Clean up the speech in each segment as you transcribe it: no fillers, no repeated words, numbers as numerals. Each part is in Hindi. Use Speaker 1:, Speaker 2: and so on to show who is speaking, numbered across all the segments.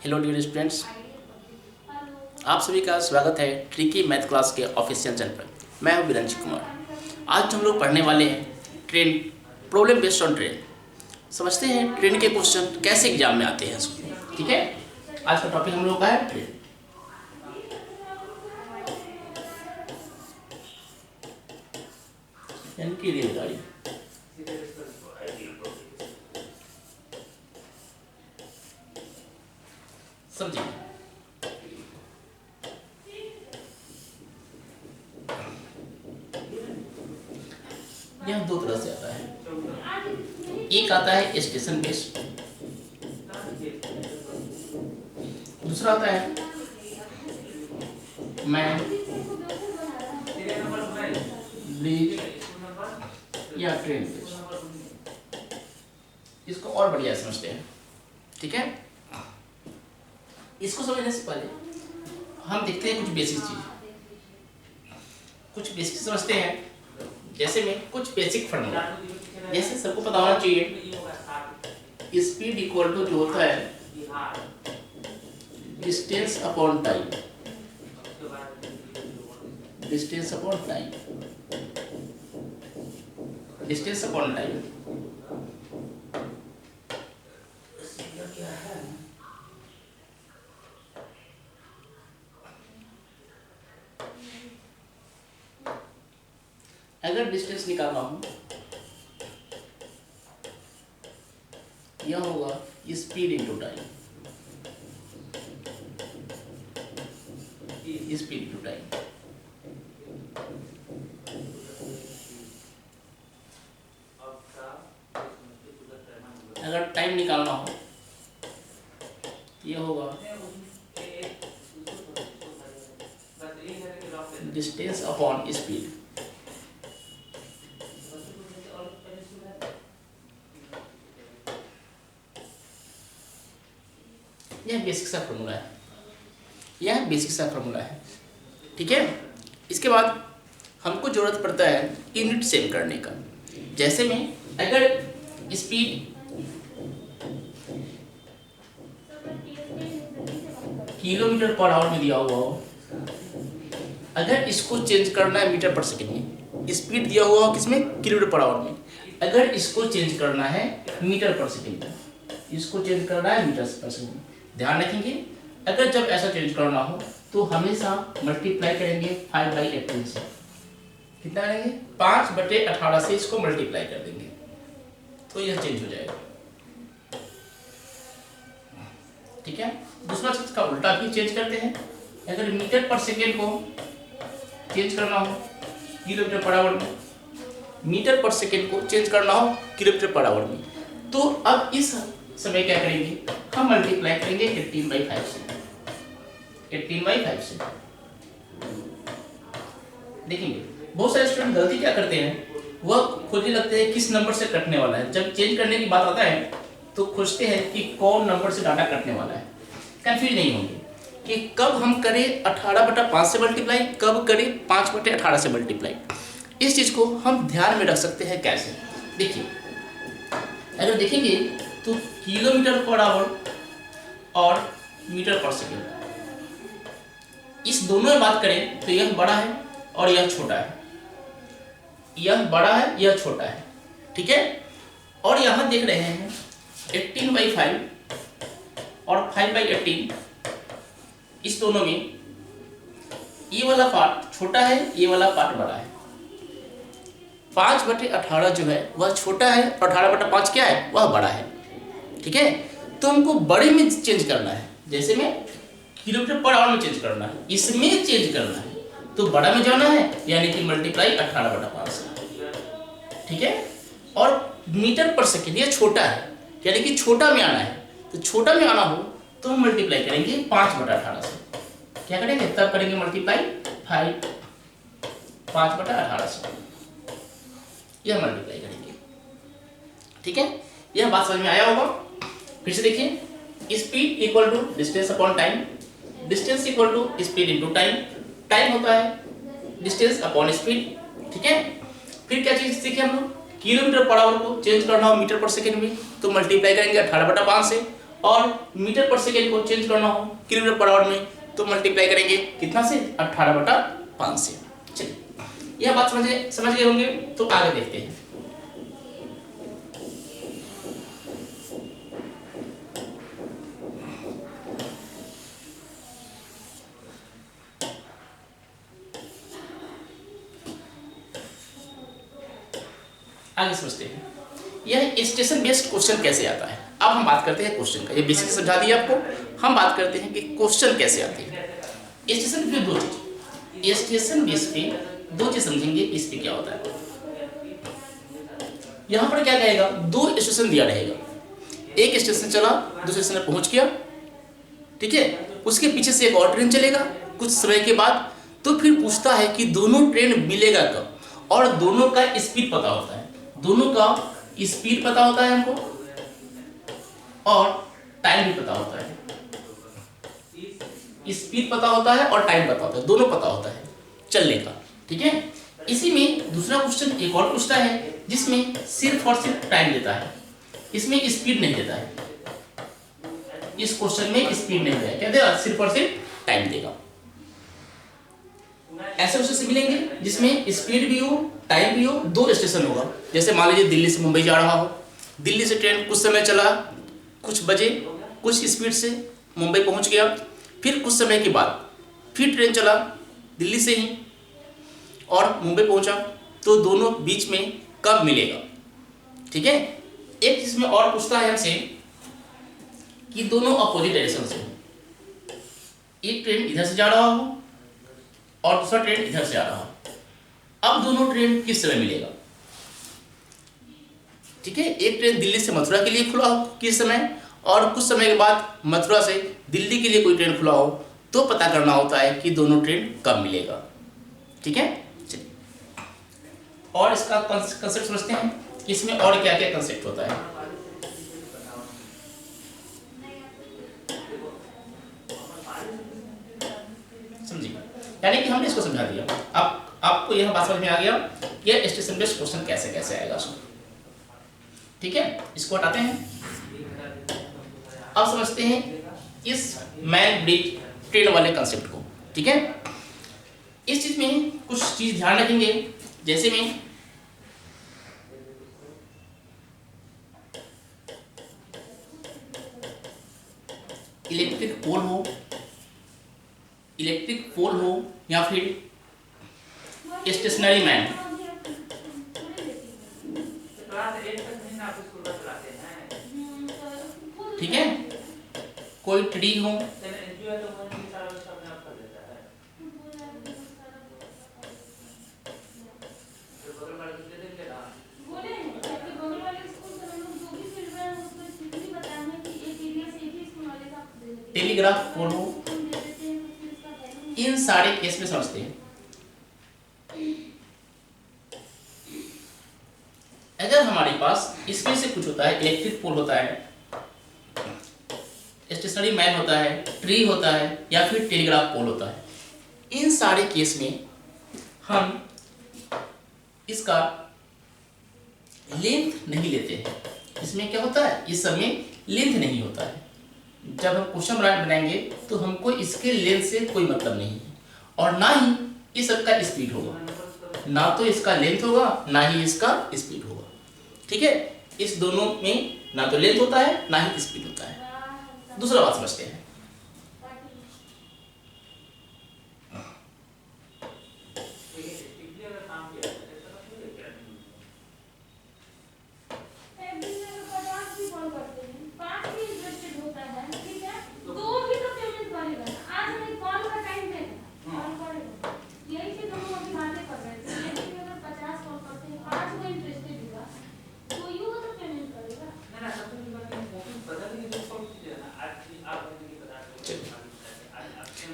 Speaker 1: हेलो डियर स्टूडेंट्स, आप सभी का स्वागत है ट्रिकी मैथ क्लास के ऑफिशियल चैनल पर। मैं हूं वीरेंद्र कुमार। आज हम लोग पढ़ने वाले हैं train, problem based on train. समझते हैं ट्रेन के क्वेश्चन कैसे एग्जाम में आते हैं। ठीक है, आज का टॉपिक हम लोग का है ट्रेन। यानी कि रेलगाड़ी। समझिए, यह दो तरह से आता है। एक आता है स्टेशन बेस्ड, दूसरा आता है मैन, ब्रिज या ट्रेन बेस्ड। इसको और बढ़िया समझते हैं। ठीक है, इसको समझने से पहले हम देखते हैं कुछ बेसिक चीज। कुछ बेसिक समझते हैं, जैसे में कुछ बेसिक फॉर्मूला। जैसे सबको पता होना चाहिए स्पीड इक्वल टू जो होता है distance upon time. Distance upon time, distance upon time. अगर डिस्टेंस निकालना हो, यह होगा speed into time. Speed into time. अगर टाइम निकालना हो, यह होगा डिस्टेंस अपॉन स्पीड। यह बेसिक सा फॉर्मूला है। यह बेसिक सा फॉर्मूला है। ठीक है, इसके बाद हमको जरूरत पड़ता है यूनिट सेम करने का। जैसे में अगर स्पीड किलोमीटर पर आवर में दिया हुआ हो, अगर इसको चेंज करना है मीटर पर सेकेंड में, स्पीड दिया हुआ हो किसमें, किलोमीटर पर आवर में, अगर इसको चेंज करना है मीटर पर सेकेंड में, इसको चेंज करना है मीटर पर सेकेंड में। ध्यान रखेंगे, अगर जब ऐसा चेंज करना हो तो हमेशा मल्टीप्लाई करेंगे 5/18 से। कितना करेंगे, 5/18 से इसको मल्टीप्लाई कर देंगे तो यह चेंज हो जाएगा। ठीक है, दूसरा चीज का उल्टा भी चेंज करते हैं। अगर मीटर पर सेकेंड को चेंज करना हो किलोमीटर पर आवर में, मीटर पर सेकेंड को चेंज करना हो किलोमीटर पर आवर में, तो अब इस समय क्या करेंगे, हम मल्टीप्लाई करेंगे 18/5 से। 18/5 से देखेंगे बहुत सारे स्टूडेंट गलती क्या करते हैं, वह खोजने लगते हैं किस नंबर से कटने वाला है। जब चेंज करने की बात आता है तो खोजते हैं कि कौन नंबर से डाटा कटने वाला है। कंफ्यूज नहीं होंगे कि कब हम करें 18/5 से मल्टीप्लाई, कब करें 5/18 से मल्टीप्लाई। इस चीज को हम ध्यान में रख सकते हैं। कैसे, देखिए, अगर देखेंगे तो किलोमीटर पर आवर और मीटर पर सेकेंड, इस दोनों में बात करें तो यह बड़ा है और यह छोटा है। यह बड़ा है, यह छोटा है। ठीक है, और यहां देख रहे हैं 18/5 और 5/18, इस दोनों में ये वाला पार्ट छोटा है, ये वाला पार्ट बड़ा है। 5/18 जो है वह छोटा है और 18/5 क्या है, वह बड़ा है। ठीक है, तो हमको बड़े में चेंज करना है। जैसे में किलोमीटर पर आवर में चेंज करना है, इसमें चेंज करना है तो बड़ा में जाना है, यानी कि मल्टीप्लाई 18/5 से। ठीक है, और मीटर पर सेकेंड यह छोटा है, यानी कि छोटा में आना है। तो छोटा में आना हो तो हम मल्टीप्लाई करेंगे 5/18 से। क्या करेंगे, तब करेंगे मल्टीप्लाई 5/18 से, यह मल्टीप्लाई करेंगे। ठीक है, यह बात समझ में आया होगा। फिर से देखिए, speed equal to distance upon time, distance equal to speed into time, time होता है डिस्टेंस अपॉन स्पीड। ठीक है, फिर क्या चीज सीखे हम लोग, किलोमीटर पर आवर को चेंज करना हो मीटर पर सेकेंड में तो मल्टीप्लाई करेंगे 18/5 से, और मीटर पर सेकेंड को चेंज करना हो किलोमीटर पर आवर में तो मल्टीप्लाई करेंगे कितना से 18/5 से। चलिए यह बात समझ गए होंगे, तो आगे देखते हैं। आगे समझते हैं यह स्टेशन बेस्ड क्वेश्चन कैसे आता है। अब हम बात करते हैं क्वेश्चन का, ये बेसिक समझा दिया आपको। हम बात करते हैं कि क्वेश्चन कैसे आते हैं। स्टेशन पे दो चीज, स्टेशन बेस पे दो चीज समझेंगे इस पे क्या होता है। यहां पर क्या कहेगा, दो स्टेशन दिया रहेगा, एक स्टेशन चला दूसरे स्टेशन पहुंच गया, ठीक है, उसके पीछे से एक और ट्रेन चलेगा कुछ समय के बाद, तो फिर पूछता है कि दोनों ट्रेन मिलेगा कब, और दोनों का स्पीड पता होता है, दोनों का स्पीड पता होता है हमको और टाइम भी पता होता है। स्पीड पता होता है और टाइम पता होता है, दोनों पता होता है चलने का, ठीक है। इसी में दूसरा क्वेश्चन एक और पूछता है जिसमें सिर्फ और सिर्फ टाइम देता है, इसमें स्पीड नहीं देता है। इस क्वेश्चन में स्पीड नहीं देगा, क्या देगा, सिर्फ और सिर्फ टाइम देगा। ऐसे क्वेश्चन से मिलेंगे जिसमें स्पीड भी हो टाइम भी हो, दो स्टेशन होगा। जैसे मान लीजिए दिल्ली से मुंबई जा रहा हो, दिल्ली से ट्रेन कुछ समय चला, कुछ बजे कुछ स्पीड से मुंबई पहुंच गया, फिर कुछ समय के बाद फिर ट्रेन चला दिल्ली से ही और मुंबई पहुंचा, तो दोनों बीच में कब मिलेगा, ठीक है। एक चीज में और पूछता है हमसे कि दोनों अपोजिट डायरेक्शन से हो, एक ट्रेन इधर से जा रहा हो और दूसरा ट्रेन इधर से आ रहा हो, अब दोनों ट्रेन किस समय मिलेगा, ठीक है। एक ट्रेन दिल्ली से मथुरा के लिए खुला हो किस समय, और कुछ समय के बाद मथुरा से दिल्ली के लिए कोई ट्रेन खुला हो, तो पता करना होता है कि दोनों ट्रेन कब मिलेगा, ठीक है। चलिए और इसका कंसेप्ट समझते हैं कि इसमें और क्या क्या कंसेप्ट होता है। समझिए, यानी कि हमने इसको समझा दिया, अब आपको यह बात समझ में आ गया कि स्टेशन बेस्ड क्वेश्चन कैसे कैसे आएगा, ठीक है। इसको हटाते हैं। अब समझते हैं इस मैन ब्रिज ट्रेन वाले कंसेप्ट को, ठीक है। इस चीज में कुछ चीज ध्यान रखेंगे, जैसे में इलेक्ट्रिक पोल हो या फिर स्टेशनरी मैन, ठीक है, कोई ट्री हो, टेलीग्राफ पोल हो, इन सारे केस में समझते हैं। अगर हमारे पास इसमें से कुछ होता है, इलेक्ट्रिक पोल होता है, स्टेशनरी मैन होता है, ट्री होता है या फिर टेलीग्राफ पोल होता है, इन सारे केस में हम इसका लेंथ नहीं लेते हैं। इसमें क्या होता है, इस समय लेंथ नहीं होता है। जब हम क्वेश्चन बनाएंगे तो हमको इसके लेंथ से कोई मतलब नहीं है, और ना ही इस सबका स्पीड होगा, ना तो इसका लेंथ होगा ना ही इसका स्पीड होगा, ठीक है। इस दोनों में ना तो लेंथ होता है ना ही स्पीड होता है। दूसरा बात समझते हैं,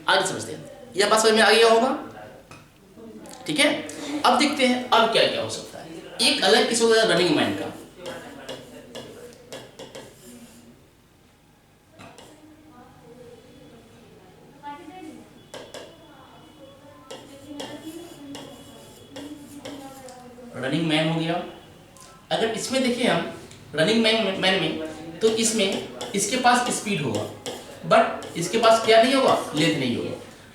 Speaker 1: आगे समझते हैं, यह बात समझ में आ गया होगा, ठीक है। अब देखते हैं अब क्या क्या हो सकता है। एक अलग किस होगा रनिंग मैन का, रनिंग मैन हो गया। अगर इसमें देखिए हम रनिंग मैन में तो इसमें इसके पास स्पीड होगा बट इसके पास क्या नहीं होगा, लेंथ नहीं होगा।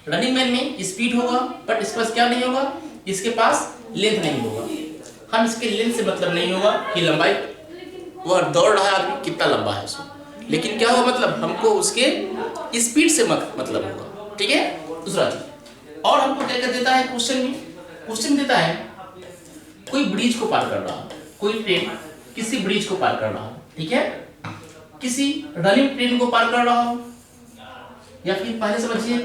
Speaker 1: रनिंग मैन में स्पीड होगा बट इसके पास क्या नहीं होगा, इसके पास लेंथ नहीं होगा। हम इसके लेंथ से मतलब नहीं होगा कि लंबाई, वह दौड़ रहा है आदमी कितना लंबा है सो, लेकिन क्या होगा मतलब हमको उसके स्पीड से मतलब होगा। ठीक है। दूसरा चीज और हमको क्या कर देता है क्वेश्चन में, क्वेश्चन देता है कोई ब्रिज को पार कर रहा है, कोई ट्रेन किसी ब्रिज को पार कर रहा है, ठीक है, किसी रनिंग ट्रेन को पार कर रहा हो, या फिर पहले समझिए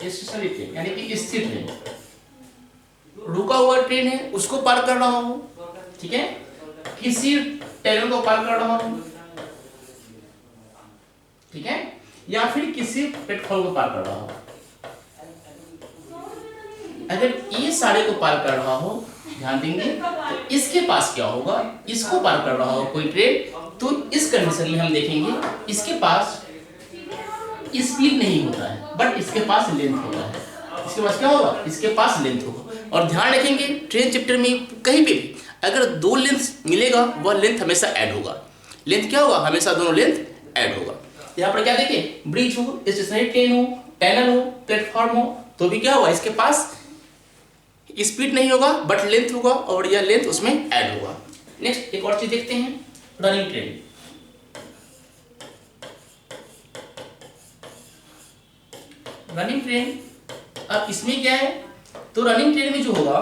Speaker 1: स्टेशनरी ट्रेन यानी कि स्थिर ट्रेन, रुका हुआ ट्रेन है उसको पार कर रहा हो, ठीक है, किसी टनल को पार कर रहा हो, ठीक है, या फिर किसी प्लेटफॉर्म को पार कर रहा हो। अगर ये सारे को पार कर रहा हो, ध्यान देंगे, तो इसके पास क्या होगा, इसको पार कर रहा हो कोई ट्रेन, तो इस कंडीशन में हम देखेंगे इसके पास स्पीड नहीं होता है बट इसके पास लेंथ होता है। इसके पास क्या होगा, इसके पास लेंथ होगा। और ध्यान रखेंगे ट्रेन चैप्टर में कहीं पे भी अगर दो लेंथ मिलेगा वह लेंथ हमेशा ऐड होगा। लेंथ क्या होगा, हमेशा दोनों लेंथ ऐड होगा। यहाँ पर क्या देखें, ब्रिज हो, स्टेशनरी ट्रेन हो, टनल हो, प्लेटफॉर्म हो, तो भी क्या होगा, इसके पास स्पीड नहीं होगा बट लेंथ होगा और यह लेंथ उसमें ऐड होगा। नेक्स्ट एक और चीज देखते हैं, रनिंग ट्रेन। रनिंग ट्रेन अब इसमें क्या है, तो रनिंग ट्रेन में जो होगा,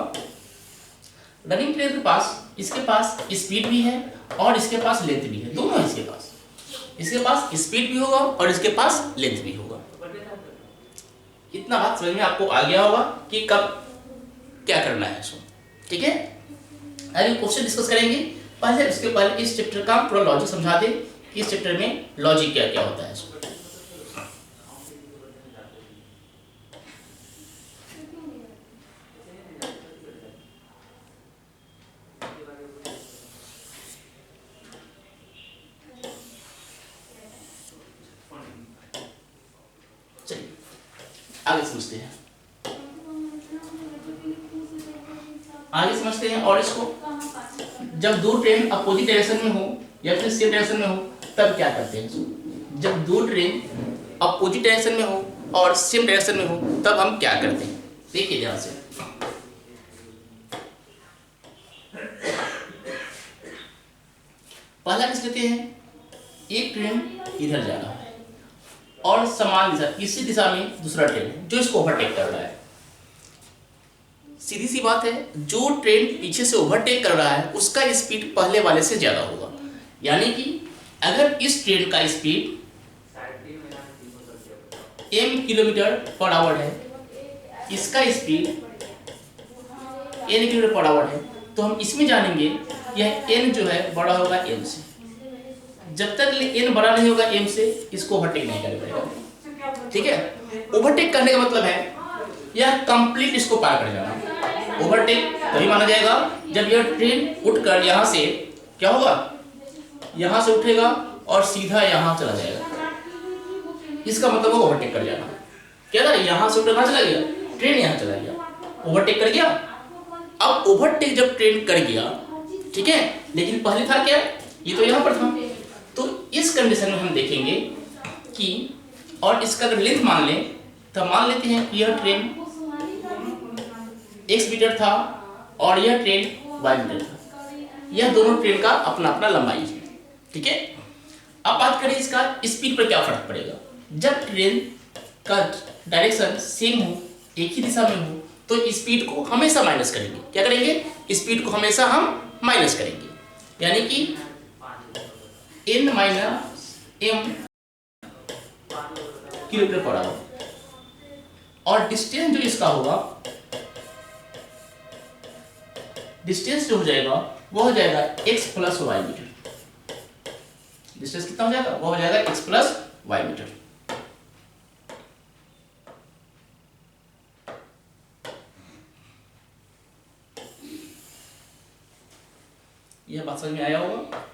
Speaker 1: रनिंग ट्रेन के पास इसके पास स्पीड भी है और इसके पास लेंथ भी है, दोनों है इसके पास। इसके पास स्पीड भी होगा और इसके पास लेंथ भी होगा। इतना बात समझ में आपको आ गया होगा कि कब क्या करना है सो, ठीक है। आगे क्वेश्चन डिस्कस करेंगे, पहले उसके पहले इस चैप्टर का पूरा लॉजिक समझा दे कि इस चैप्टर में लॉजिक क्या क्या होता है सो। चलिए आगे समझते हैं, आगे समझते हैं। और इसको जब दो ट्रेन अपोजिट डायरेक्शन में हो या फिर सेम डायरेक्शन में हो तब क्या करते हैं। जब दो ट्रेन अपोजिट डायरेक्शन में हो और सेम डायरेक्शन में हो तब हम क्या करते हैं, देखिए ध्यान से। पहला केस लेते हैं, एक ट्रेन इधर जा रहा है और समान दिशा इसी दिशा में दूसरा ट्रेन जो इसको ओवरटेक कर रहा है। सीधी सी बात है, जो ट्रेन पीछे से ओवरटेक कर रहा है उसका स्पीड पहले वाले से ज्यादा होगा। यानी कि अगर इस ट्रेन का स्पीड m km/h है, इसका स्पीड n km/h है, तो हम इसमें जानेंगे यह n जो है बड़ा होगा m से। जब तक n बड़ा नहीं होगा m से, इसको ओवरटेक नहीं कर पाएगा, ठीक है। ओवरटेक करने का मतलब है यह कंप्लीट इसको पार कर जाना। ओवरटेक तभी माना जाएगा जब यह ट्रेन उठकर यहाँ से क्या होगा, यहाँ से उठेगा और सीधा यहाँ चला जाएगा, इसका मतलब वो ओवरटेक कर जाना। क्या था, यहाँ से उठकर कहाँ चला गया, ट्रेन यहाँ चला गया, ओवरटेक कर गया। अब ओवरटेक जब ट्रेन कर गया, ठीक है, लेकिन पहले था क्या, ये तो यहाँ पर था, तो इस कंडीशन में हम देखेंगे कि, और इसका अगर लेंथ मान लें तो मान लेते हैं कि यह ट्रेन x मीटर था और यह ट्रेन y मीटर था। यह दोनों ट्रेन का अपना अपना लंबाई है, ठीक है। अब बात करें इसका स्पीड पर क्या फर्क पड़ेगा। जब ट्रेन का डायरेक्शन सेम हो, एक ही दिशा में हो, तो स्पीड को हमेशा माइनस करेंगे। क्या करेंगे, स्पीड को हमेशा हम माइनस करेंगे, यानी कि n - m km/h। और डिस्टेंस जो इसका होगा, डिस्टेंस जो हो जाएगा वो हो जाएगा x + y मीटर। डिस्टेंस कितना हो जाएगा, वो हो जाएगा x + y मीटर। यह बात समझ में आया होगा।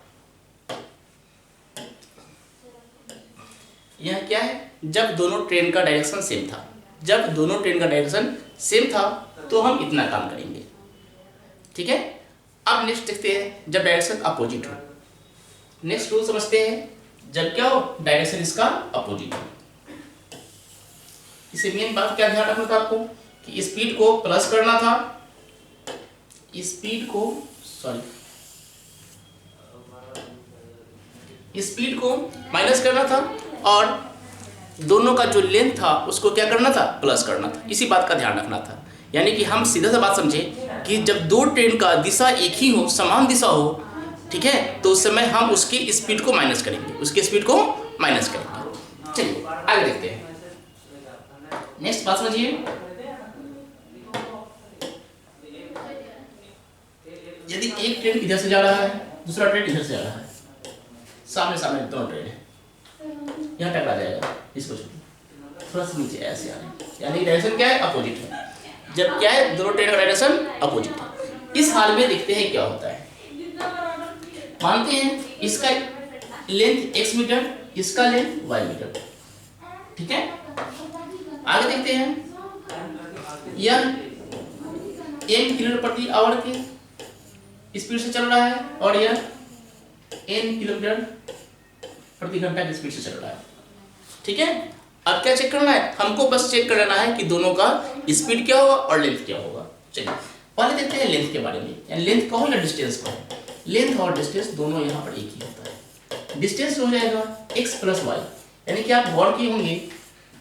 Speaker 1: यह क्या है, जब दोनों ट्रेन का डायरेक्शन सेम था, जब दोनों ट्रेन का डायरेक्शन सेम था तो हम इतना काम करेंगे, ठीक है। अब नेक्स्ट देखते हैं जब डायरेक्शन अपोजिट हो। नेक्स्ट रूल समझते हैं, जब क्या हो, डायरेक्शन इसका अपोजिट हो। इसे मेन बात क्या ध्यान रखना था आपको कि स्पीड को प्लस करना था, स्पीड को माइनस करना था, और दोनों का जो लेंथ था उसको क्या करना था, प्लस करना था। इसी बात का ध्यान रखना था। यानी कि हम सीधा सा बात समझे कि जब दो ट्रेन का दिशा एक ही हो, समान दिशा हो, ठीक है, तो उस समय हम उसकी स्पीड को माइनस करेंगे, चलिए आगे देखते हैं। नेक्स्ट बात समझिए, यदि एक ट्रेन इधर से जा रहा है, दूसरा ट्रेन इधर से जा रहा है, सामने सामने दोनों ट्रेन है, यहाँ टकरा जाएगा, इसको थोड़ा सा नीचे ऐसे आ रहे हैं, यानी डायरेक्शन क्या है, अपोजिट है। जब क्या है, दोनों ट्रेन का डायरेक्शन अपोजिट है। इस हाल में देखते हैं क्या होता है। मानते हैं इसका लेंथ x मीटर, इसका लेंथ y मीटर, ठीक है। आगे देखते हैं, यह n किलोमीटर प्रति आवर की स्पीड से चल रहा है और यह n किलोमीटर प्रति घंटा की स्पीड से चल रहा है, ठीक है। अब क्या चेक करना है, हमको बस चेक कर लेना है कि दोनों का स्पीड क्या होगा और लेंथ क्या होगा। चलिए पहले देखते हैं लेंथ के बारे में, यानी लेंथ का हो या डिस्टेंस का हो। लेंथ और डिस्टेंस दोनों यहाँ पर एक ही होता है। डिस्टेंस हो जाएगा x प्लस वाई, यानी कि आप गौर किए होंगे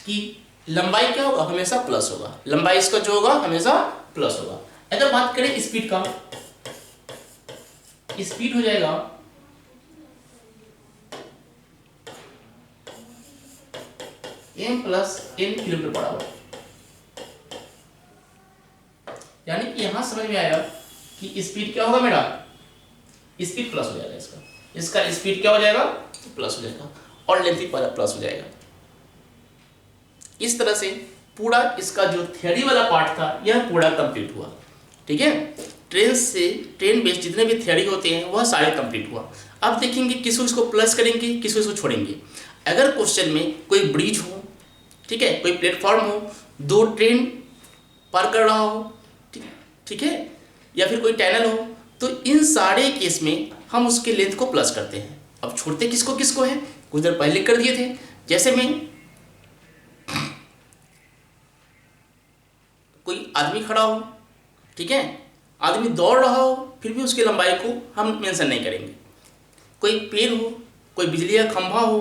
Speaker 1: कि लंबाई क्या होगा, हमेशा प्लस होगा, लंबाई इसका जो होगा हमेशा प्लस होगा। अगर बात करें स्पीड का, स्पीड हो जाएगा m plus n kilometre per hour, यानी कि यहां समझ में आया कि स्पीड क्या होगा, मेरा स्पीड प्लस हो जाएगा, इसका स्पीड क्या हो जाएगा, प्लस हो जाएगा, और लेंथ भी प्लस हो जाएगा। इस तरह से पूरा इसका जो थ्योरी वाला पार्ट था यह पूरा कंप्लीट हुआ, ठीक है। ट्रेन बेस्ड जितने भी थ्योरी होते हैं वह सारे कंप्लीट हुआ। अब देखेंगे किसको इसको प्लस करेंगे, किसको इसको छोड़ेंगे। अगर क्वेश्चन में कोई ब्रिज हो, ठीक है, कोई प्लेटफॉर्म हो, दो ट्रेन पार कर रहा हो, ठीक है, या फिर कोई टनल हो, तो इन सारे केस में हम उसके लेंथ को प्लस करते हैं। अब छोड़ते किसको किसको है, कुछ देर पहले कर दिए थे। जैसे में कोई आदमी खड़ा हो, ठीक है, आदमी दौड़ रहा हो, फिर भी उसकी लंबाई को हम मेंशन नहीं करेंगे। कोई पेड़ हो, कोई बिजली का खंभा हो,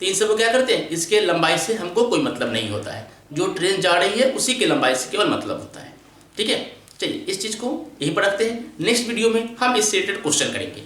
Speaker 1: तो इन सब क्या करते हैं, इसके लंबाई से हमको कोई मतलब नहीं होता है, जो ट्रेन जा रही है उसी के लंबाई से केवल मतलब होता है, ठीक है। चलिए इस चीज़ को यहीं पर रखते हैं। नेक्स्ट वीडियो में हम इससे रिलेटेड क्वेश्चन करेंगे।